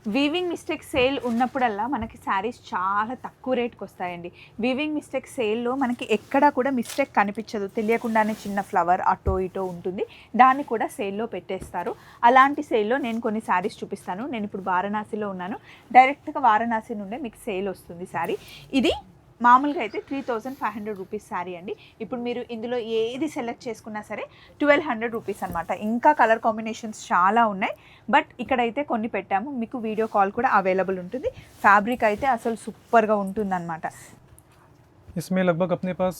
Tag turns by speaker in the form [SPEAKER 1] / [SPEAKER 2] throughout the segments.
[SPEAKER 1] Weaving mistake sale ఉన్నప్పుడల్లా మనకి శారీస్ చాలా తక్కువ రేట్కి వస్తాయండి. వీవింగ్ మిస్టేక్ సేల్లో మనకి ఎక్కడా కూడా మిస్టేక్ కనిపించదు, తెలియకుండానే చిన్న ఫ్లవర్ అటో ఇటో ఉంటుంది, దాన్ని కూడా సేల్లో పెట్టేస్తారు. అలాంటి సేల్లో నేను కొన్ని శారీస్ చూపిస్తాను. నేను ఇప్పుడు వారణాసిలో ఉన్నాను, డైరెక్ట్గా వారణాసి నుండే మీకు సేల్ వస్తుంది శారీ. ఇది మామూలుగా అయితే 3500 రూపీస్ శారీ అండి. ఇప్పుడు మీరు ఇందులో ఏది సెలెక్ట్ చేసుకున్నా సరే 1200 రూపీస్ అనమాట. ఇంకా కలర్ కాంబినేషన్స్ చాలా ఉన్నాయి, బట్ ఇక్కడైతే కొన్ని పెట్టాము. మీకు వీడియో కాల్ కూడా అవైలబుల్ ఉంటుంది. ఫ్యాబ్రిక్ అయితే అసలు సూపర్గా ఉంటుంది అనమాట.
[SPEAKER 2] इसमें लगभग अपने पास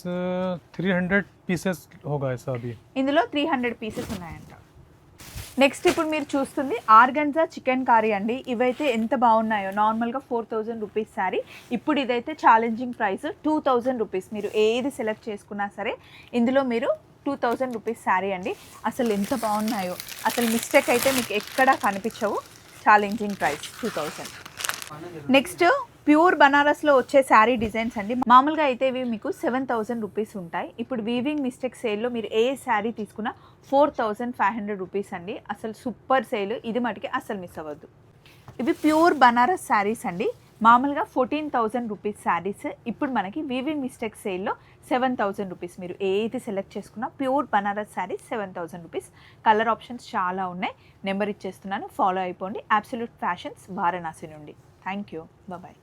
[SPEAKER 2] 300 पीसेस होगा ऐसा अभी.
[SPEAKER 1] ఇందులో 300 పీసెస్ ఉన్నాయంట. నెక్స్ట్ ఇప్పుడు మీరు చూస్తుంది ఆర్గన్జా చికెన్ కర్రీ అండి. ఇవైతే ఎంత బాగున్నాయో, నార్మల్గా 4000 రూపీస్ శారీ, ఇప్పుడు ఇదైతే ఛాలెంజింగ్ ప్రైస్ 2000 రూపీస్. మీరు ఏది సెలెక్ట్ చేసుకున్నా సరే ఇందులో మీరు 2000 రూపీస్ శారీ అండి. అసలు ఎంత బాగున్నాయో, అసలు మిస్టేక్ అయితే మీకు ఎక్కడా కనిపించవు. Challenging price 2000. నెక్స్ట్ ప్యూర్ బనారస్లో వచ్చే శారీ డిజైన్స్ అండి. మామూలుగా అయితే ఇవి మీకు 7000 రూపీస్ ఉంటాయి. ఇప్పుడు వీవింగ్ మిస్టేక్ సేల్లో మీరు ఏ శారీ తీసుకున్నా 4500 రూపీస్ అండి. అసలు సూపర్ సేల్, ఇది మటుకి అసలు మిస్ అవ్వద్దు. ఇవి ప్యూర్ బనారస్ శారీస్ అండి. మామూలుగా 14000 రూపీస్ శారీస్, ఇప్పుడు మనకి వీవింగ్ మిస్టేక్ సేల్లో 7000 రూపీస్. మీరు ఏది సెలెక్ట్ చేసుకున్నా pure Banaras saris 7000 rupees. Colour options చాలా ఉన్నాయి, నెంబర్ ఇచ్చేస్తున్నాను, ఫాలో అయిపోండి. అబ్సల్యూట్ ఫ్యాషన్స్ వారణాసి నుండి. Thank you, bye.